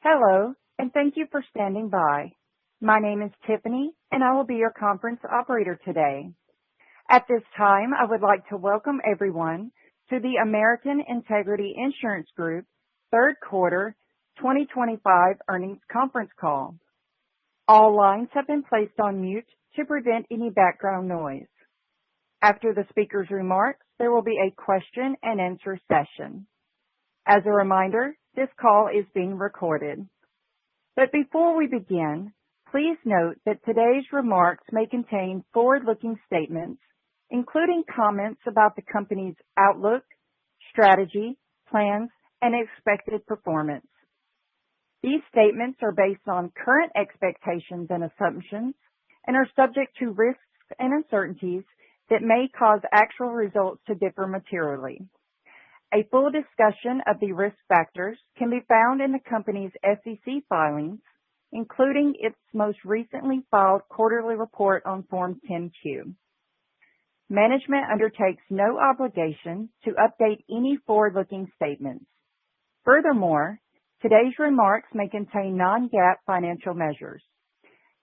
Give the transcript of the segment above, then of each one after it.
Hello, and thank you for standing by. My name is Tiffany, and I will be your conference operator today. At this time, I would like to welcome everyone to the American Integrity Insurance Group third quarter 2025 earnings conference call. All lines have been placed on mute to prevent any background noise. After the speaker's remarks, there will be a question and answer session. As a reminder, this call is being recorded. But before we begin, please note that today's remarks may contain forward-looking statements, including comments about the company's outlook, strategy, plans, and expected performance. These statements are based on current expectations and assumptions and are subject to risks and uncertainties that may cause actual results to differ materially. A full discussion of the risk factors can be found in the company's SEC filings, including its most recently filed quarterly report on Form 10-Q. Management undertakes no obligation to update any forward-looking statements. Furthermore, today's remarks may contain non-GAAP financial measures.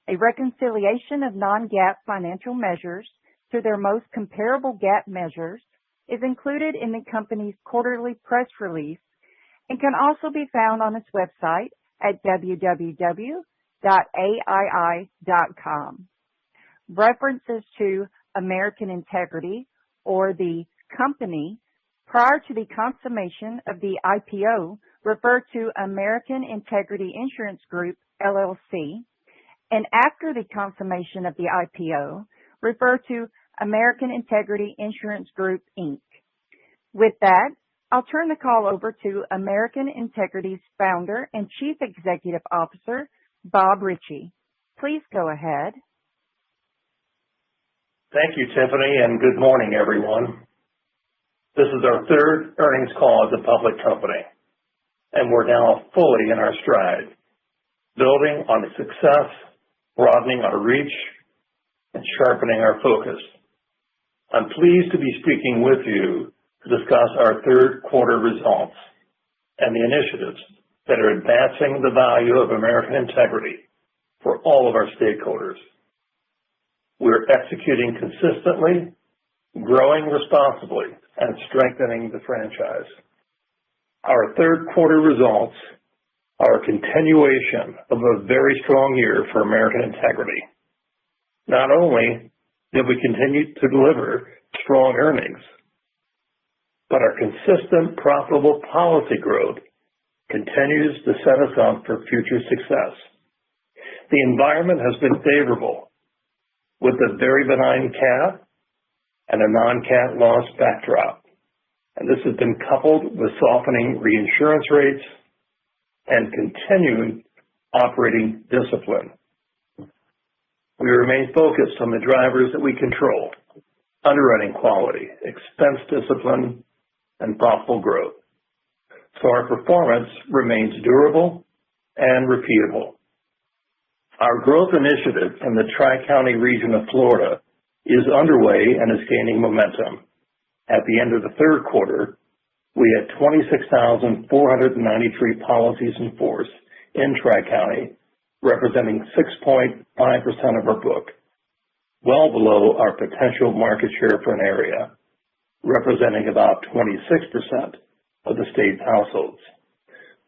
A reconciliation of non-GAAP financial measures to their most comparable GAAP measures is included in the company's quarterly press release and can also be found on its website at www.aii.com. References to American Integrity or the company prior to the consummation of the IPO refer to American Integrity Insurance Group, LLC, and after the consummation of the IPO refer to American Integrity Insurance Group, Inc. With that, I'll turn the call over to American Integrity's founder and Chief Executive Officer, Bob Ritchie. Please go ahead. Thank you, Tiffany, and good morning, everyone. This is our third earnings call as a public company, and we're now fully in our stride, building on the success, broadening our reach, and sharpening our focus. I'm pleased to be speaking with you to discuss our third quarter results and the initiatives that are advancing the value of American Integrity for all of our stakeholders. We're executing consistently, growing responsibly, and strengthening the franchise. Our third quarter results are a continuation of a very strong year for American Integrity. Not only did we continue to deliver strong earnings, but our consistent, profitable policy growth continues to set us up for future success. The environment has been favorable, with a very benign cat and a non-cat loss backdrop, and this has been coupled with softening reinsurance rates and continuing operating discipline. We remain focused on the drivers that we control: underwriting quality, expense discipline, and thoughtful growth. So our performance remains durable and repeatable. Our growth initiative in the Tri-County region of Florida is underway and is gaining momentum. At the end of the third quarter, we had 26,493 policies in force in Tri-County, representing 6.5% of our book, well below our potential market share for an area, representing about 26% of the state's households.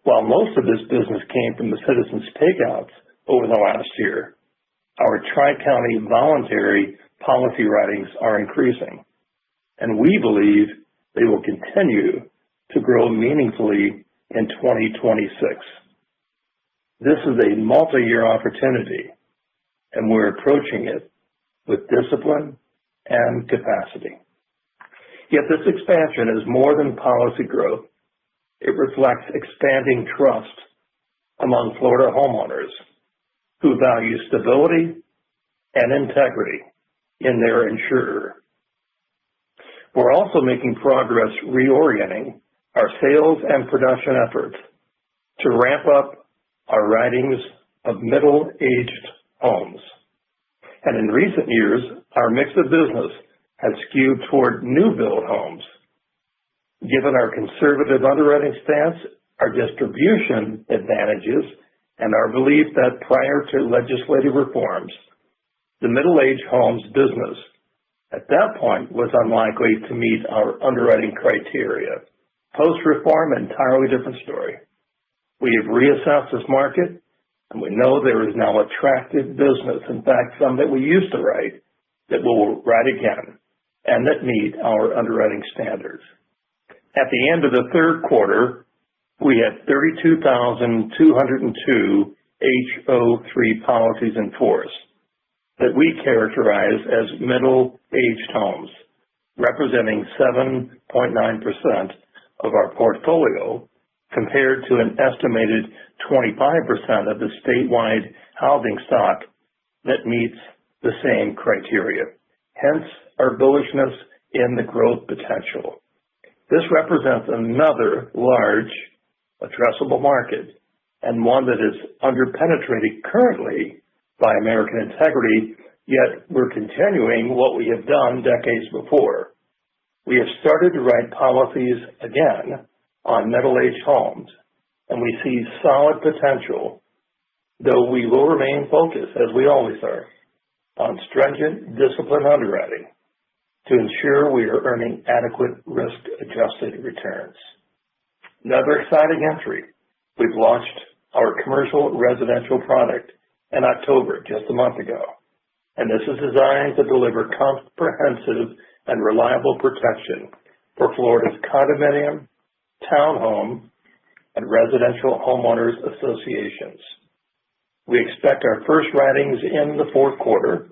While most of this business came from the Citizens takeouts over the last year, our Tri-County voluntary policy writings are increasing, and we believe they will continue to grow meaningfully in 2026. This is a multi-year opportunity, and we're approaching it with discipline and capacity. Yet this expansion is more than policy growth. It reflects expanding trust among Florida homeowners who value stability and integrity in their insurer. We're also making progress reorienting our sales and production efforts to ramp up our writings of middle-aged homes. And in recent years, our mix of business has skewed toward new-build homes. Given our conservative underwriting stance, our distribution advantages, and our belief that prior to legislative reforms, the middle-aged homes business at that point was unlikely to meet our underwriting criteria. Post-reform, entirely different story. We have reassessed this market, and we know there is now attractive business, in fact, some that we used to write, that we'll write again, and that meet our underwriting standards. At the end of the third quarter, we had 32,202 HO3 policies in force that we characterize as middle-aged homes, representing 7.9% of our portfolio, compared to an estimated 25% of the statewide housing stock that meets the same criteria. Hence, our bullishness in the growth potential. This represents another large addressable market and one that is underpenetrated currently by American Integrity, yet we're continuing what we have done decades before. We have started to write policies again on middle-aged homes, and we see solid potential, though we will remain focused, as we always are, on stringent, disciplined underwriting to ensure we are earning adequate risk-adjusted returns. Another exciting entry, we've launched our commercial residential product in October, just a month ago, and this is designed to deliver comprehensive and reliable protection for Florida's condominium, townhome, and residential homeowners associations. We expect our first writings in the fourth quarter,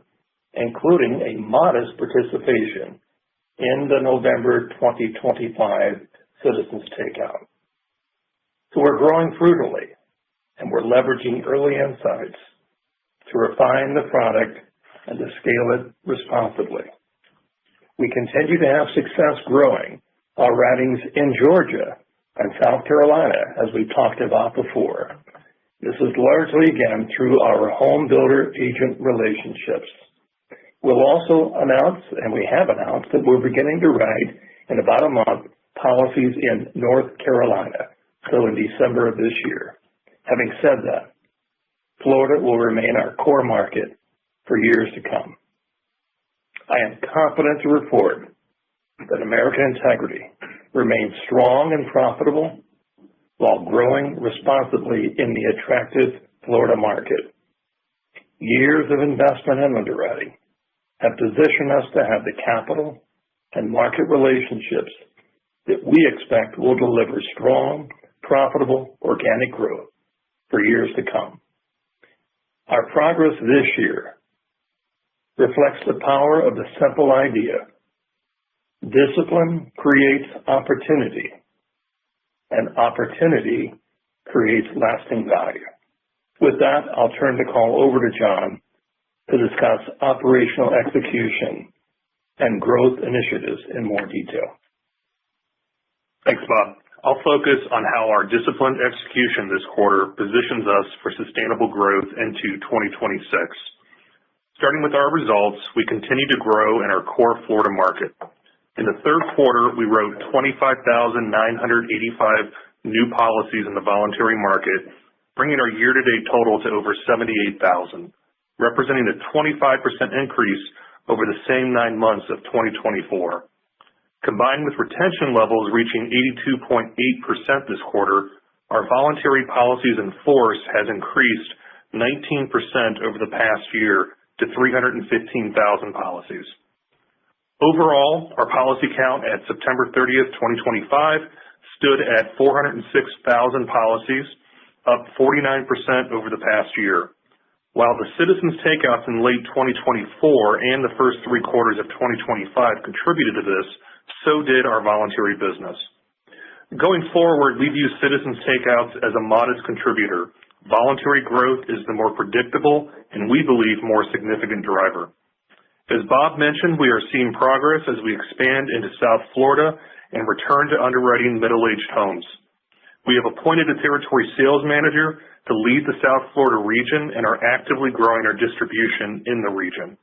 including a modest participation in the November 2025 Citizens Takeout. So we're growing prudently, and we're leveraging early insights to refine the product and to scale it responsibly. We continue to have success growing our writings in Georgia and South Carolina, as we talked about before. This is largely, again, through our home builder agent relationships. We'll also announce, and we have announced, that we're beginning to write in about a month policies in North Carolina, so in December of this year. Having said that, Florida will remain our core market for years to come. I am confident to report that American Integrity remains strong and profitable while growing responsibly in the attractive Florida market. Years of investment and underwriting have positioned us to have the capital and market relationships that we expect will deliver strong, profitable, organic growth for years to come. Our progress this year reflects the power of the simple idea: discipline creates opportunity, and opportunity creates lasting value. With that, I'll turn the call over to John to discuss operational execution and growth initiatives in more detail. Thanks, Bob. I'll focus on how our disciplined execution this quarter positions us for sustainable growth into 2026. Starting with our results, we continue to grow in our core Florida market. In the third quarter, we wrote 25,985 new policies in the voluntary market, bringing our year-to-date total to over 78,000, representing a 25% increase over the same 9 months of 2024. Combined with retention levels reaching 82.8% this quarter, our voluntary policies in force has increased 19% over the past year to 315,000 policies. Overall, our policy count at September 30th, 2025 stood at 406,000 policies, up 49% over the past year. While the Citizens Takeouts in late 2024 and the first 3 quarters of 2025 contributed to this, so did our voluntary business. Going forward, we view Citizens Takeouts as a modest contributor. Voluntary growth is the more predictable and, we believe, more significant driver. As Bob mentioned, we are seeing progress as we expand into South Florida and return to underwriting middle-aged homes. We have appointed a territory sales manager to lead the South Florida region and are actively growing our distribution in the region.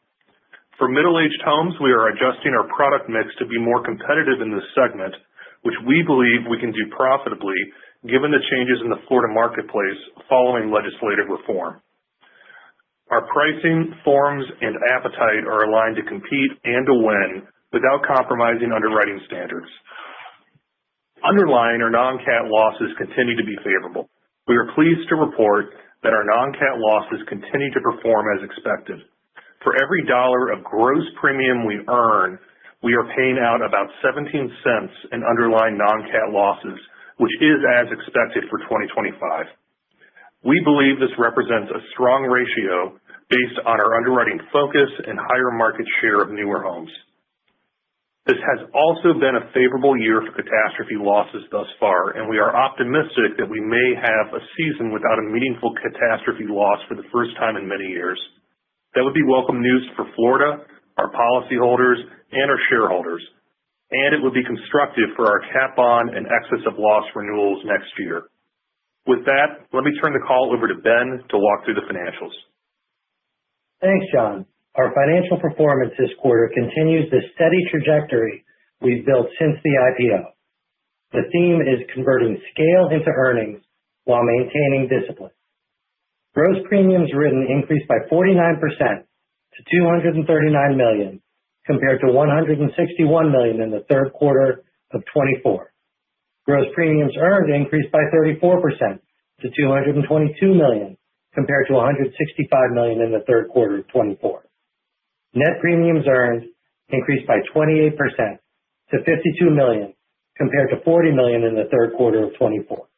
For middle-aged homes, we are adjusting our product mix to be more competitive in this segment, which we believe we can do profitably given the changes in the Florida marketplace following legislative reform. Our pricing, forms, and appetite are aligned to compete and to win without compromising underwriting standards. Underlying our non-cat losses continue to be favorable. We are pleased to report that our non-cat losses continue to perform as expected. For every dollar of gross premium we earn, we are paying out about 17 cents in underlying non-cat losses, which is as expected for 2025. We believe this represents a strong ratio based on our underwriting focus and higher market share of newer homes. This has also been a favorable year for catastrophe losses thus far, and we are optimistic that we may have a season without a meaningful catastrophe loss for the first time in many years. That would be welcome news for Florida, our policyholders, and our shareholders, and it would be constructive for our cat bond and excess of loss renewals next year. With that, let me turn the call over to Ben to walk through the financials. Thanks, John. Our financial performance this quarter continues the steady trajectory we've built since the IPO. The theme is converting scale into earnings while maintaining discipline. Gross premiums written increased by 49% to $239 million, compared to $161 million in the third quarter of 24. Gross premiums earned increased by 34% to $222 million, compared to $165 million in the third quarter of 24. Net premiums earned increased by 28% to $52 million, compared to $40 million in the third quarter of 24.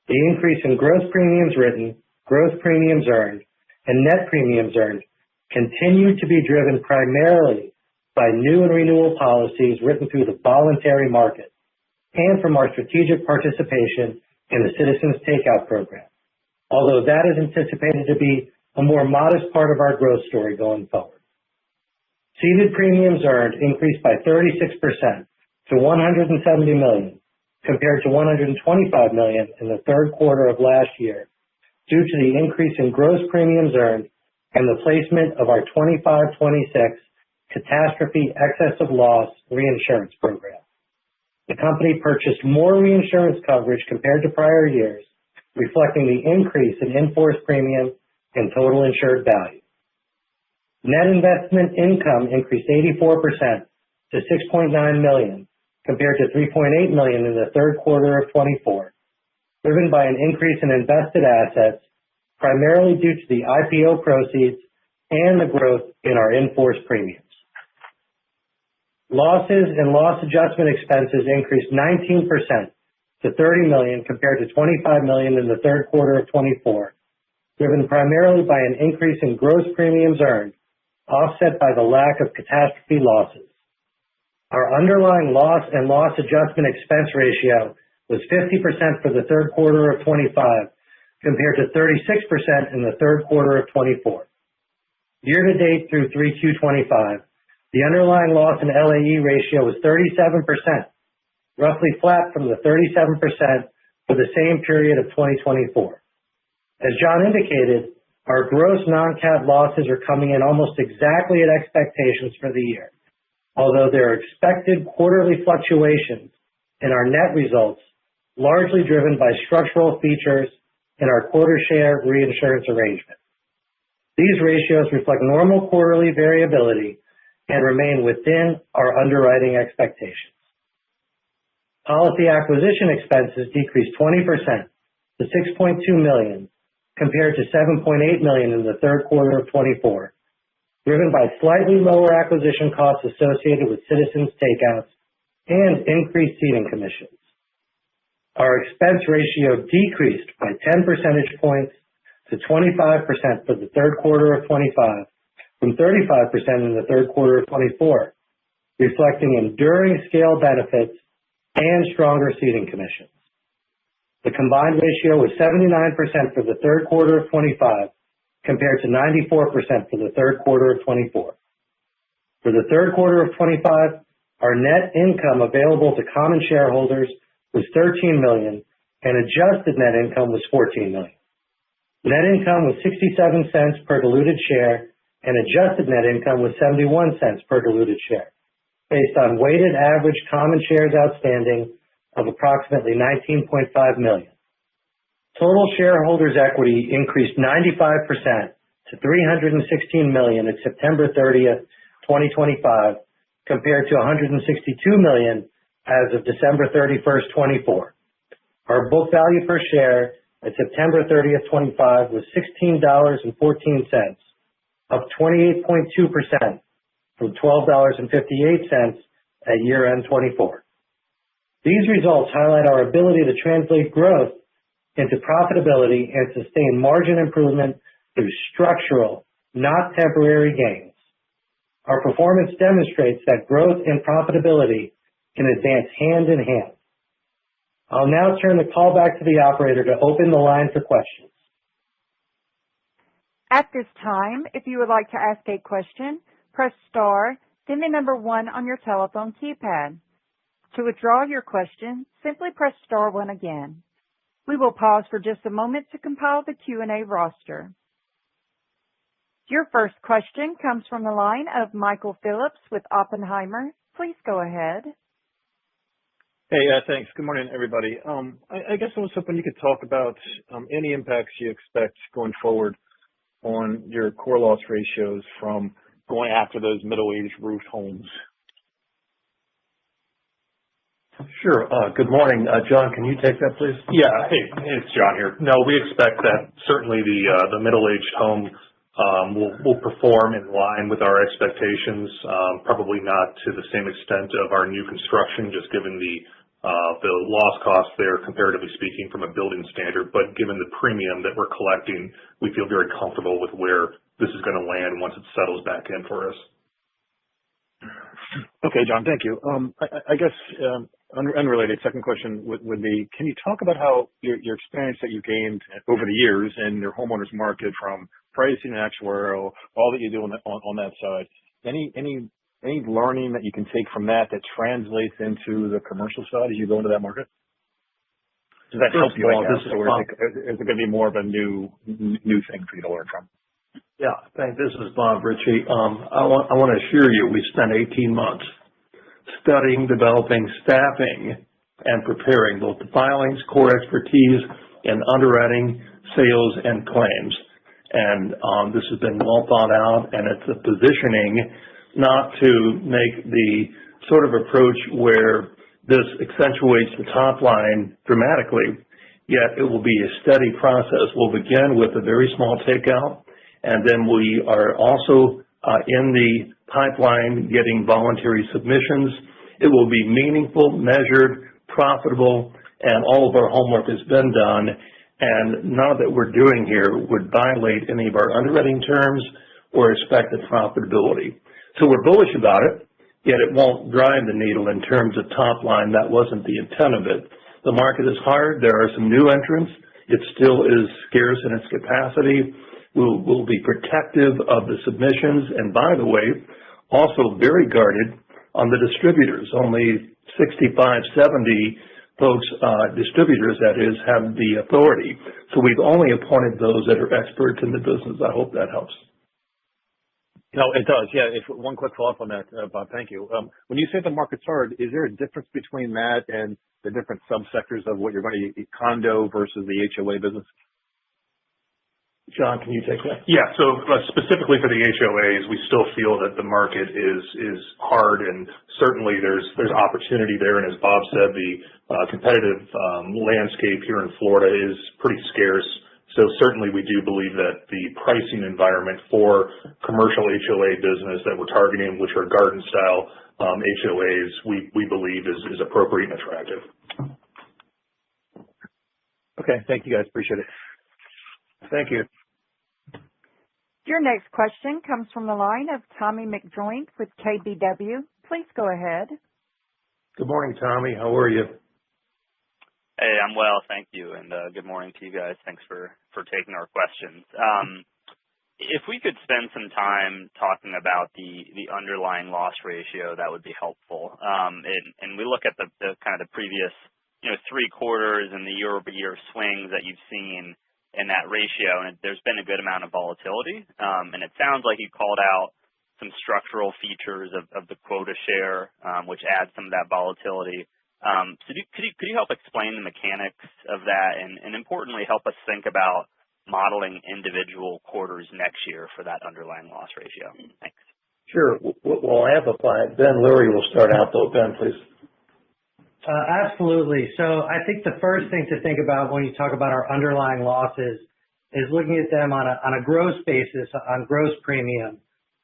The increase in gross premiums written, gross premiums earned, and net premiums earned continued to be driven primarily by new and renewal policies written through the voluntary market and from our strategic participation in the Citizens Takeout program, although that is anticipated to be a more modest part of our growth story going forward. Ceded premiums earned increased by 36% to $170 million, compared to $125 million in the third quarter of last year, due to the increase in gross premiums earned and the placement of our 25-26 catastrophe excess of loss reinsurance program. The company purchased more reinsurance coverage compared to prior years, reflecting the increase in in-force premium and total insured value. Net investment income increased 84% to $6.9 million, compared to $3.8 million in the third quarter of 24, driven by an increase in invested assets, primarily due to the IPO proceeds and the growth in our in-force premiums. Losses and loss adjustment expenses increased 19% to $30 million compared to $25 million in the third quarter of 24, driven primarily by an increase in gross premiums earned, offset by the lack of catastrophe losses. Our underlying loss and loss adjustment expense ratio was 50% for the third quarter of 25, compared to 36% in the third quarter of 24. Year to date through 3Q25, the underlying loss and AII ratio was 37%, roughly flat from the 37% for the same period of 2024. As John indicated, our gross non-cat losses are coming in almost exactly at expectations for the year, although there are expected quarterly fluctuations in our net results, largely driven by structural features in our quota share reinsurance arrangement. These ratios reflect normal quarterly variability and remain within our underwriting expectations. Policy acquisition expenses decreased 20% to $6.2 million, compared to $7.8 million in the third quarter of 24, driven by slightly lower acquisition costs associated with Citizens Takeouts and increased ceding commissions. Our expense ratio decreased by 10 percentage points to 25% for the third quarter of 25, from 35% in the third quarter of 24, reflecting enduring scale benefits and stronger ceding commissions. The combined ratio was 79% for the third quarter of 25, compared to 94% for the third quarter of 24. For the third quarter of 25, our net income available to common shareholders was $13 million, and adjusted net income was $14 million. Net income was 67 cents per diluted share, and adjusted net income was 71 cents per diluted share, based on weighted average common shares outstanding of approximately $19.5 million. Total shareholders' equity increased 95% to $316 million at September 30th, 2025, compared to $162 million as of December 31st, 2024. Our book value per share at September 30th, 2025 was $16.14, up 28.2% from $12.58 at year-end 24. These results highlight our ability to translate growth into profitability and sustain margin improvement through structural, not temporary gains. Our performance demonstrates that growth and profitability can advance hand in hand. I'll now turn the call back to the operator to open the line for questions. At this time, if you would like to ask a question, press star, then the number 1 on your telephone keypad. To withdraw your question, simply press star 1 again. We will pause for just a moment to compile the Q&A roster. Your first question comes from the line of Michael Phillips with Oppenheimer. Please go ahead. Hey, thanks. Good morning, everybody. I guess I was hoping you could talk about any impacts you expect going forward on your core loss ratios from going after those middle-aged roofed homes. Sure. Good morning. John, can you take that, please? Yeah. Hey, it's John here. No, we expect that certainly the middle-aged home will perform in line with our expectations, probably not to the same extent of our new construction, just given the loss costs there, comparatively speaking, from a building standard. But given the premium that we're collecting, we feel very comfortable with where this is going to land once it settles back in for us. Okay, John, thank you. I guess unrelated, second question would be, can you talk about how your experience that you gained over the years in your homeowners market, from pricing and actuarial, all that you do on that side, any learning that you can take from that translates into the commercial side as you go into that market? Does that help you, I guess, or is it going to be more of a new thing for you to learn from? Yeah, thanks. This is Bob Ritchie. I want to assure you, we spent 18 months studying, developing, staffing, and preparing both the filings, core expertise, and underwriting, sales, and claims. And this has been well thought out, and it's a positioning not to make the sort of approach where this accentuates the top line dramatically, yet it will be a steady process. We'll begin with a very small takeout, and then we are also in the pipeline getting voluntary submissions. It will be meaningful, measured, profitable, and all of our homework has been done, and none of that we're doing here would violate any of our underwriting terms or expected profitability. So we're bullish about it, yet it won't drive the needle in terms of top line. That wasn't the intent of it. The market is hard. There are some new entrants. It still is scarce in its capacity. We'll be protective of the submissions, and by the way, also very guarded on the distributors. Only 65, 70 folks, distributors that is, have the authority. So we've only appointed those that are experts in the business. I hope that helps. No, it does. Yeah. One quick follow-up on that, Bob. Thank you. When you say the market's hard, is there a difference between that and the different subsectors of what you're going to condo versus the HOA business? John, can you take that? Yeah. So specifically for the HOAs, we still feel that the market is hard, and certainly there's opportunity there. And as Bob said, the competitive landscape here in Florida is pretty scarce. So certainly we do believe that the pricing environment for commercial HOA business that we're targeting, which are garden style HOAs, we believe is appropriate and attractive. Okay. Thank you, guys. Appreciate it. Thank you. Your next question comes from the line of Tommy McJoint with KBW. Please go ahead. Good morning, Tommy. How are you? Hey, I'm well, thank you, and good morning to you guys. Thanks for taking our questions. If we could spend some time talking about the underlying loss ratio, that would be helpful. And we look at the kind of the previous 3 quarters and the year-over-year swings that you've seen in that ratio, and there's been a good amount of volatility. And it sounds like you called out some structural features of the quota share, which adds some of that volatility. Could you help explain the mechanics of that, and importantly, help us think about modeling individual quarters next year for that underlying loss ratio? Thanks. Sure. We'll amplify it. Ben Lurie will start out, though. Ben, please. Absolutely. So I think the first thing to think about when you talk about our underlying losses is looking at them on a gross basis, on gross premium,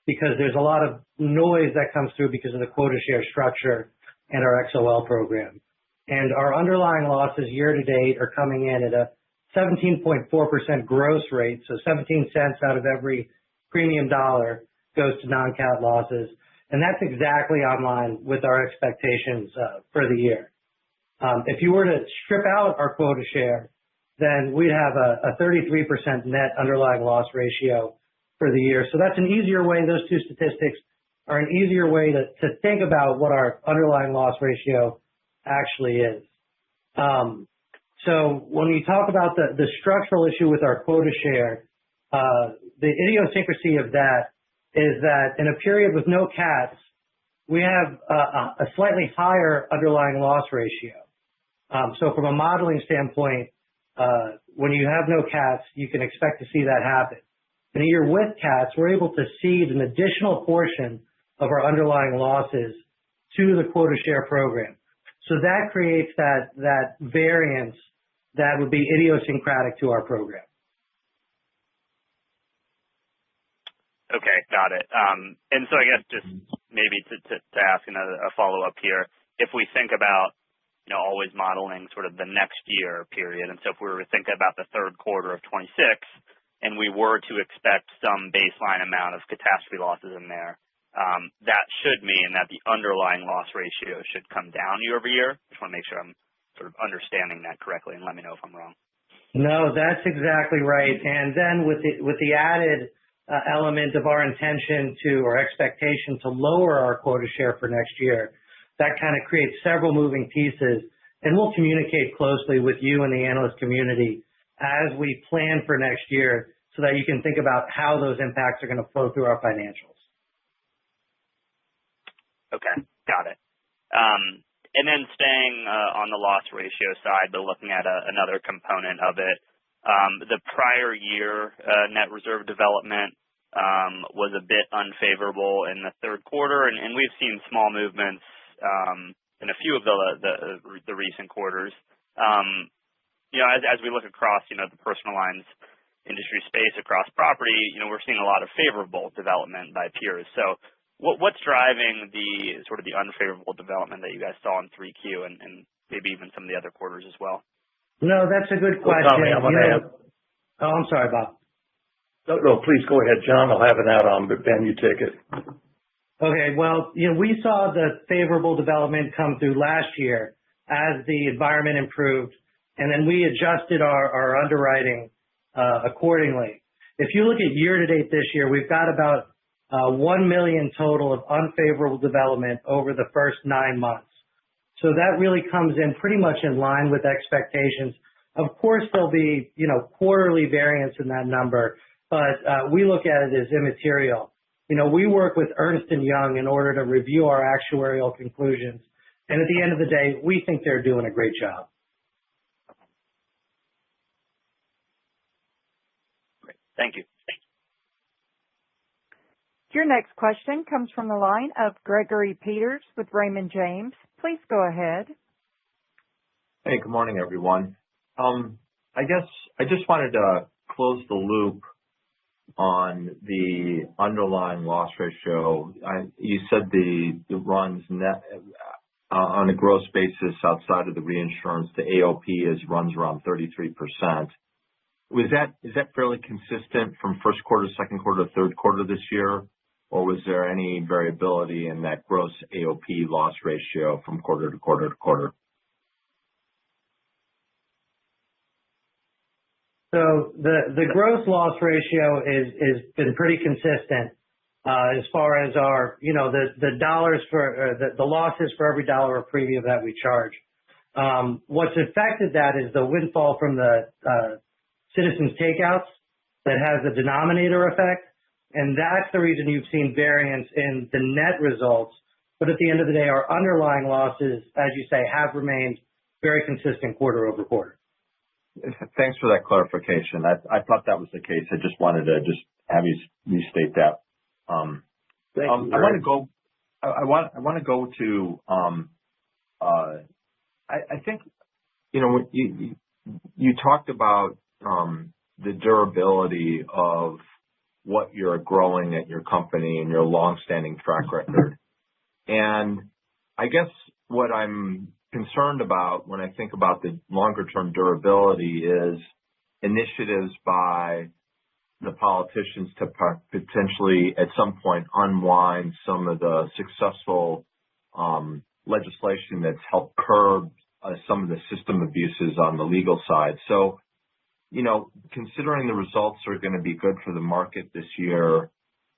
because there's a lot of noise that comes through because of the quota share structure and our XOL program. And our underlying losses year to date are coming in at a 17.4% gross rate, so 17 cents out of every premium dollar goes to non-cat losses, and that's exactly on line with our expectations for the year. If you were to strip out our quota share, then we'd have a 33% net underlying loss ratio for the year. So that's an easier way. Those two statistics are an easier way to think about what our underlying loss ratio actually is. So when you talk about the structural issue with our quota share, the idiosyncrasy of that is that in a period with no cats, we have a slightly higher underlying loss ratio. So from a modeling standpoint, when you have no cats, you can expect to see that happen. In a year with cats, we're able to cede an additional portion of our underlying losses to the quota share program. So that creates that variance that would be idiosyncratic to our program. Okay, got it. And so I guess just maybe to ask a follow-up here, if we think about, always modeling sort of the next year period, and so if we were to think about the third quarter of 26, and we were to expect some baseline amount of catastrophe losses in there, that should mean that the underlying loss ratio should come down year over year. Just want to make sure I'm sort of understanding that correctly, and let me know if I'm wrong. No, that's exactly right. And then with the added element of our intention or expectation to lower our quota share for next year, that kind of creates several moving pieces, and we'll communicate closely with you and the analyst community as we plan for next year so that you can think about how those impacts are going to flow through our financials. Okay, got it. And then staying on the loss ratio side, but looking at another component of it, the prior year net reserve development was a bit unfavorable in the third quarter, and we've seen small movements in a few of the recent quarters. As we look across, the personal lines industry space across property, we're seeing a lot of favorable development by peers. So what's driving the sort of the unfavorable development that you guys saw in 3Q and maybe even some of the other quarters as well? No, that's a good question. I'm sorry, Bob. No, please go ahead, John. I'll have an add-on, but Ben, you take it. Okay, well, we saw the favorable development come through last year as the environment improved, and then we adjusted our underwriting accordingly. If you look at year-to-date this year, we've got about $1 million total of unfavorable development over the first 9 months. So that really comes in pretty much in line with expectations. Of course, there'll be, quarterly variance in that number, but we look at it as immaterial. We work with Ernst & Young in order to review our actuarial conclusions, and at the end of the day, we think they're doing a great job. Great. Thank you. Your next question comes from the line of Gregory Peters with Raymond James. Please go ahead. Hey, good morning, everyone. I guess I just wanted to close the loop on the underlying loss ratio. You said it runs net on a gross basis outside of the reinsurance. The AOP runs around 33%. Is that fairly consistent from first quarter, second quarter, third quarter this year, or was there any variability in that gross AOP loss ratio from quarter to quarter to quarter? So the gross loss ratio is been pretty consistent as far as our, the dollars for the losses for every dollar of premium that we charge. What's affected that is the windfall from the Citizens takeouts that has a denominator effect, and that's the reason you've seen variance in the net results But at the end of the day, our underlying losses, as you say, have remained very consistent quarter over quarter. Thanks for that clarification. I thought that was the case. I just wanted to just have you restate that. Thank you, I Greg. want to go to, I think, you talked about the durability of what you're growing at your company and your long-standing track record. And I guess what I'm concerned about when I think about the longer-term durability is initiatives by the politicians to potentially at some point unwind some of the successful legislation that's helped curb some of the system abuses on the legal side. So, considering the results are going to be good for the market this year,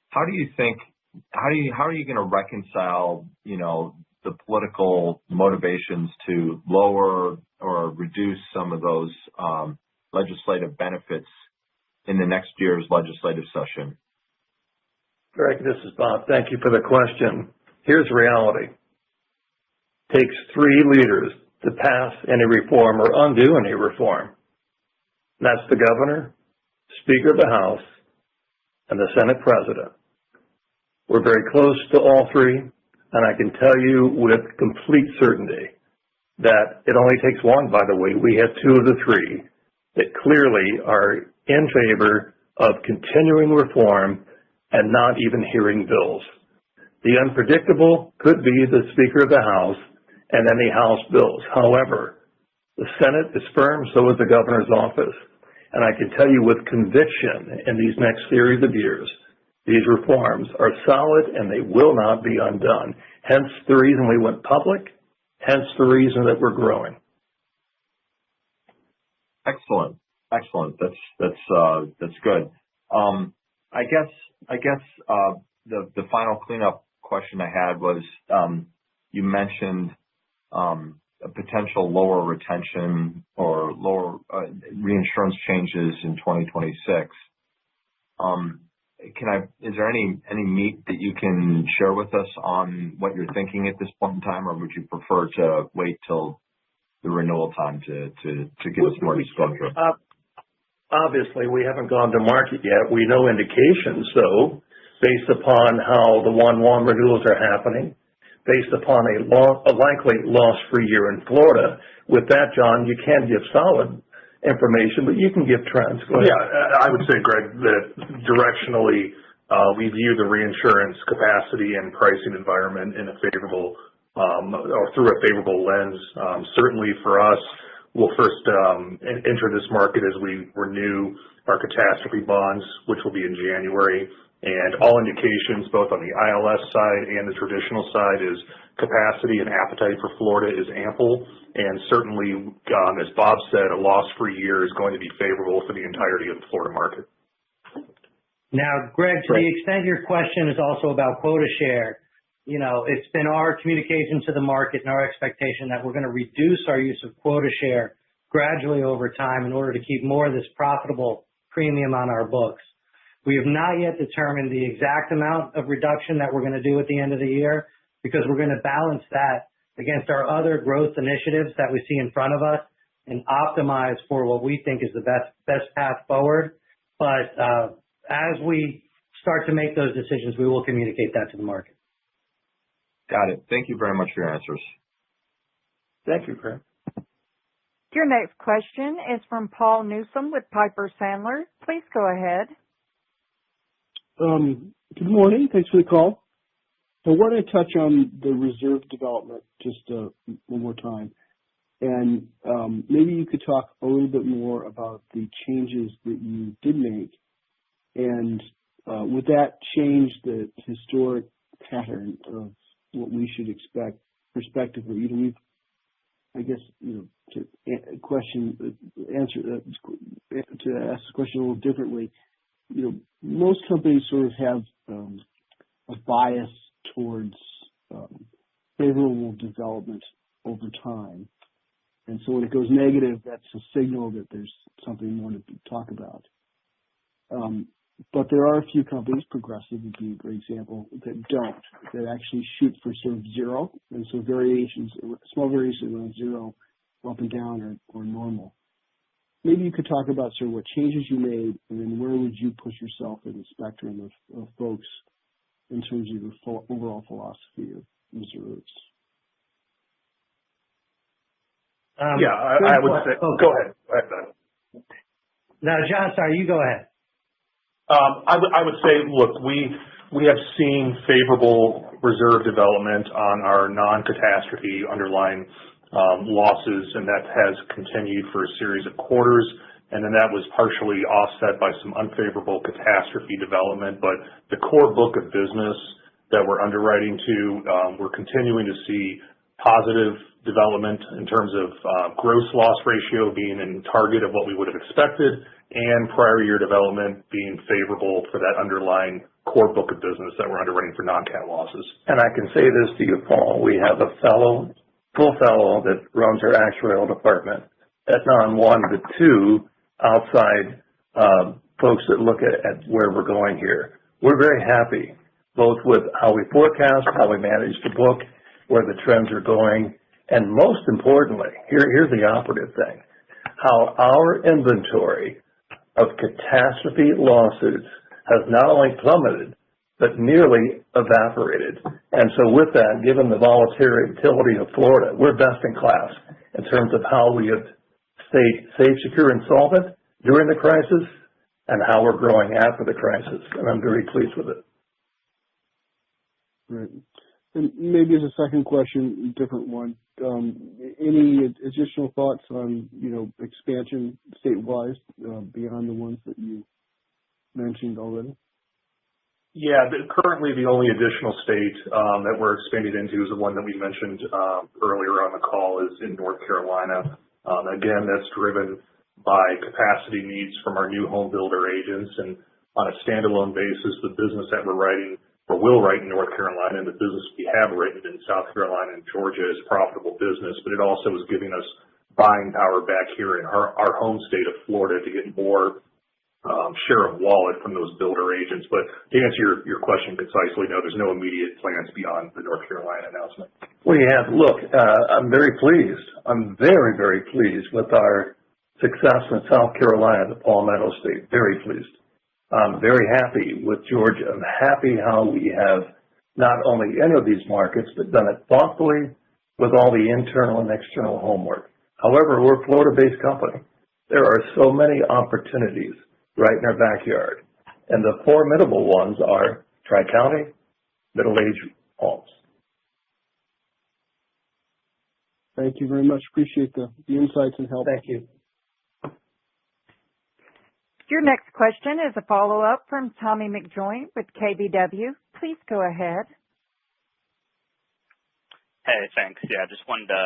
how are you going to reconcile, the political motivations to lower or reduce some of those legislative benefits in the next year's legislative session? Greg, this is Bob. Thank you for the question. Here's reality. Takes 3 leaders to pass any reform or undo any reform. And that's the governor, Speaker of the House, and the Senate President. We're very close to all 3, and I can tell you with complete certainty that it only takes one, by the way. We have 2 of the 3 that clearly are in favor of continuing reform and not even hearing bills. The unpredictable could be the Speaker of the House and any House bills. However, the Senate is firm, so is the governor's office. And I can tell you with conviction in these next series of years, these reforms are solid and they will not be undone. Hence the reason we went public, hence the reason that we're growing. Excellent. That's good. I guess the final cleanup question I had was, you mentioned a potential lower retention or lower reinsurance changes in 2026. Is there any meat that you can share with us on what you're thinking at this point in time, or would you prefer to wait till the renewal time to give us more disclosure? Obviously, we haven't gone to market yet. We know indications, though, based upon how the 1/1 renewals are happening, based upon a likely loss-free year in Florida. With that, John, you can't give solid information, but you can give trends. Go ahead. Yeah, I would say, Greg, that directionally, we view the reinsurance capacity and pricing environment in a favorable, or through a favorable lens. Certainly for us, we'll first enter this market as we renew our catastrophe bonds, which will be in January. And all indications, both on the ILS side and the traditional side, is capacity and appetite for Florida is ample. And certainly, as Bob said, a loss-free year is going to be favorable for the entirety of the Florida market. Now, Greg, to the extent your question is also about quota share, it's been our communication to the market and our expectation that we're going to reduce our use of quota share gradually over time in order to keep more of this profitable premium on our books. We have not yet determined the exact amount of reduction that we're going to do at the end of the year, because we're going to balance that against our other growth initiatives that we see in front of us and optimize for what we think is the best path forward. But as we start to make those decisions, we will communicate that to the market. Got it. Thank you very much for your answers. Thank you, Greg. Your next question is from Paul Newsome with Piper Sandler. Please go ahead. Good morning. Thanks for the call. I want to touch on the reserve development just one more time. And maybe you could talk a little bit more about the changes that you did make. And would that change the historic pattern of what we should expect prospectively? I guess, to ask the question a little differently, most companies sort of have a bias towards favorable development over time. And so when it goes negative, that's a signal that there's something more to talk about. But there are a few companies, Progressive would be a great example, that actually shoot for sort of zero, and so small variations around zero, up and down, or normal. Maybe you could talk about sort of what changes you made, and then where would you push yourself in the spectrum of folks in terms of your overall philosophy of reserves. I would say. Go ahead. Ben. No, John, sorry, you go ahead. I would say, look, we have seen favorable reserve development on our non-catastrophe underlying losses, and that has continued for a series of quarters. And then that was partially offset by some unfavorable catastrophe development. But the core book of business that we're underwriting to, we're continuing to see positive development in terms of gross loss ratio being in target of what we would have expected, and prior year development being favorable for that underlying core book of business that we're underwriting for non-cat losses. And I can say this to you, Paul. We have a full fellow that runs our actuarial department. That's on one to two outside folks that look at where we're going here. We're very happy both with how we forecast, how we manage the book, where the trends are going, and most importantly, here's the operative thing, how our inventory of catastrophe lawsuits has not only plummeted, but nearly evaporated. And so with that, given the volatility of Florida, we're best in class in terms of how we have stayed safe, secure, and solvent during the crisis, and how we're growing after the crisis. And I'm very pleased with it. Right. And maybe as a second question, a different one, any additional thoughts on, expansion statewide beyond the ones that you mentioned already? Yeah, currently the only additional state that we're expanding into is the one that we mentioned earlier on the call is in North Carolina. Again, that's driven by capacity needs from our new home builder agents, and on a standalone basis, the business that we're writing or will write in North Carolina and the business we have written in South Carolina and Georgia is profitable business, but it also is giving us buying power back here in our home state of Florida to get more share of wallet from those builder agents. But to answer your question concisely, no, there's no immediate plans beyond the North Carolina announcement. We have, look, I'm very pleased. I'm very, very pleased with our success in South Carolina, the Palmetto State. Very pleased. I'm very happy with Georgia. I'm happy how we have not only entered these markets, but done it thoughtfully with all the internal and external homework. However, we're a Florida-based company. There are so many opportunities right in our backyard. And the formidable ones are Tri-County, middle-aged homes. Thank you very much. Appreciate the insights and help. Thank you. Your next question is a follow-up from Tommy McJoynt with KBW. Please go ahead. Hey, thanks. Yeah, just wanted to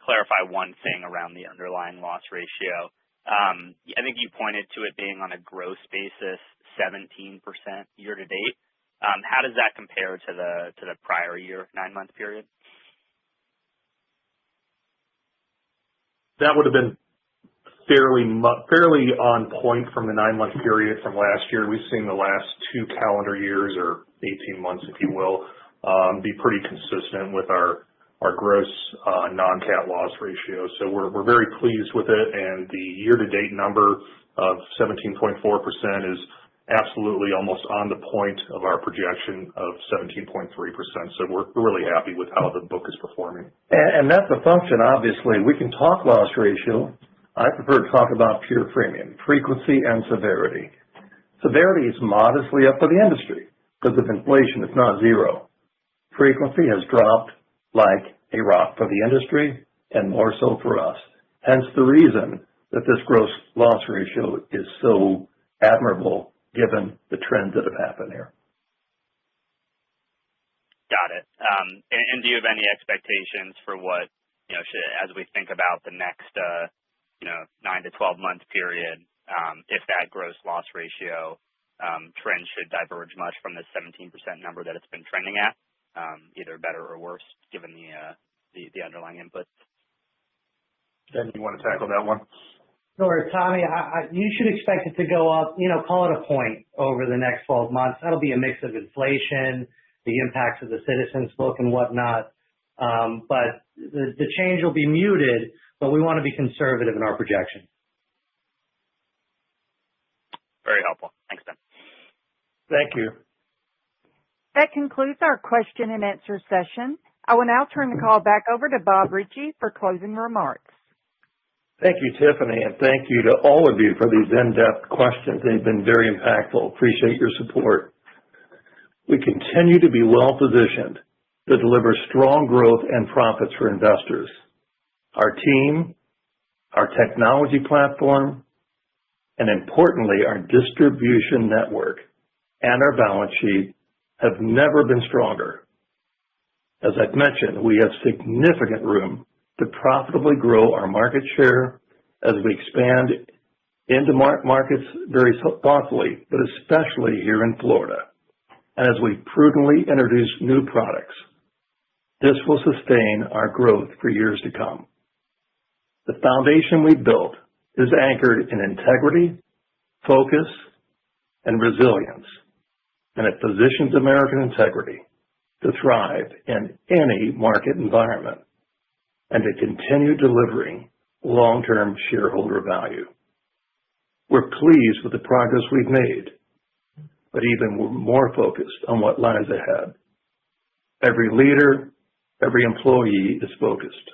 clarify one thing around the underlying loss ratio. I think you pointed to it being on a gross basis, 17% year to date. How does that compare to the prior year 9-month period? That would have been fairly on point from the 9-month period from last year. We've seen the last 2 calendar years, or 18 months, if you will, be pretty consistent with our gross non-cat loss ratio. So we're very pleased with it, and the year-to-date number of 17.4% is absolutely almost on the point of our projection of 17.3%. So we're really happy with how the book is performing. And that's a function, obviously. We can talk loss ratio. I prefer to talk about pure premium, frequency and severity. Severity is modestly up for the industry because of inflation. It's not zero. Frequency has dropped like a rock for the industry and more so for us. Hence the reason that this gross loss ratio is so admirable given the trends that have happened here. Got it. And do you have any expectations for what, as we think about the next 9 to 12 month period, if that gross loss ratio trend should diverge much from the 17% number that it's been trending at, either better or worse, given the underlying inputs? Ben, you want to tackle that one? Sure, Tommy, you should expect it to go up, call it a point over the next 12 months. That'll be a mix of inflation, the impacts of the Citizens book and whatnot. But the change will be muted, but we want to be conservative in our projection. Very helpful. Thanks, Ben. Thank you. That concludes our question and answer session. I will now turn the call back over to Bob Ritchie for closing remarks. Thank you, Tiffany, and thank you to all of you for these in-depth questions. They've been very impactful. Appreciate your support. We continue to be well-positioned to deliver strong growth and profits for investors. Our team, our technology platform, and importantly, our distribution network and our balance sheet have never been stronger. As I've mentioned, we have significant room to profitably grow our market share as we expand into markets very thoughtfully, but especially here in Florida, and as we prudently introduce new products. This will sustain our growth for years to come. The foundation we built is anchored in integrity, focus, and resilience, and it positions American Integrity to thrive in any market environment and to continue delivering long-term shareholder value. We're pleased with the progress we've made, but even more focused on what lies ahead. Every leader, every employee is focused.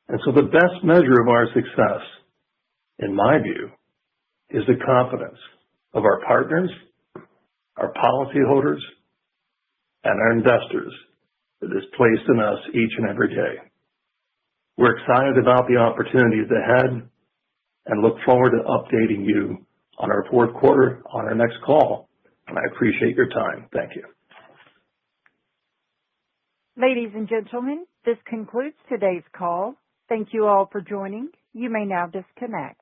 And so the best measure of our success, in my view, is the confidence of our partners, our policyholders, and our investors that is placed in us each and every day. We're excited about the opportunities ahead and look forward to updating you on our fourth quarter on our next call. And I appreciate your time. Thank you. Ladies and gentlemen, this concludes today's call. Thank you all for joining. You may now disconnect.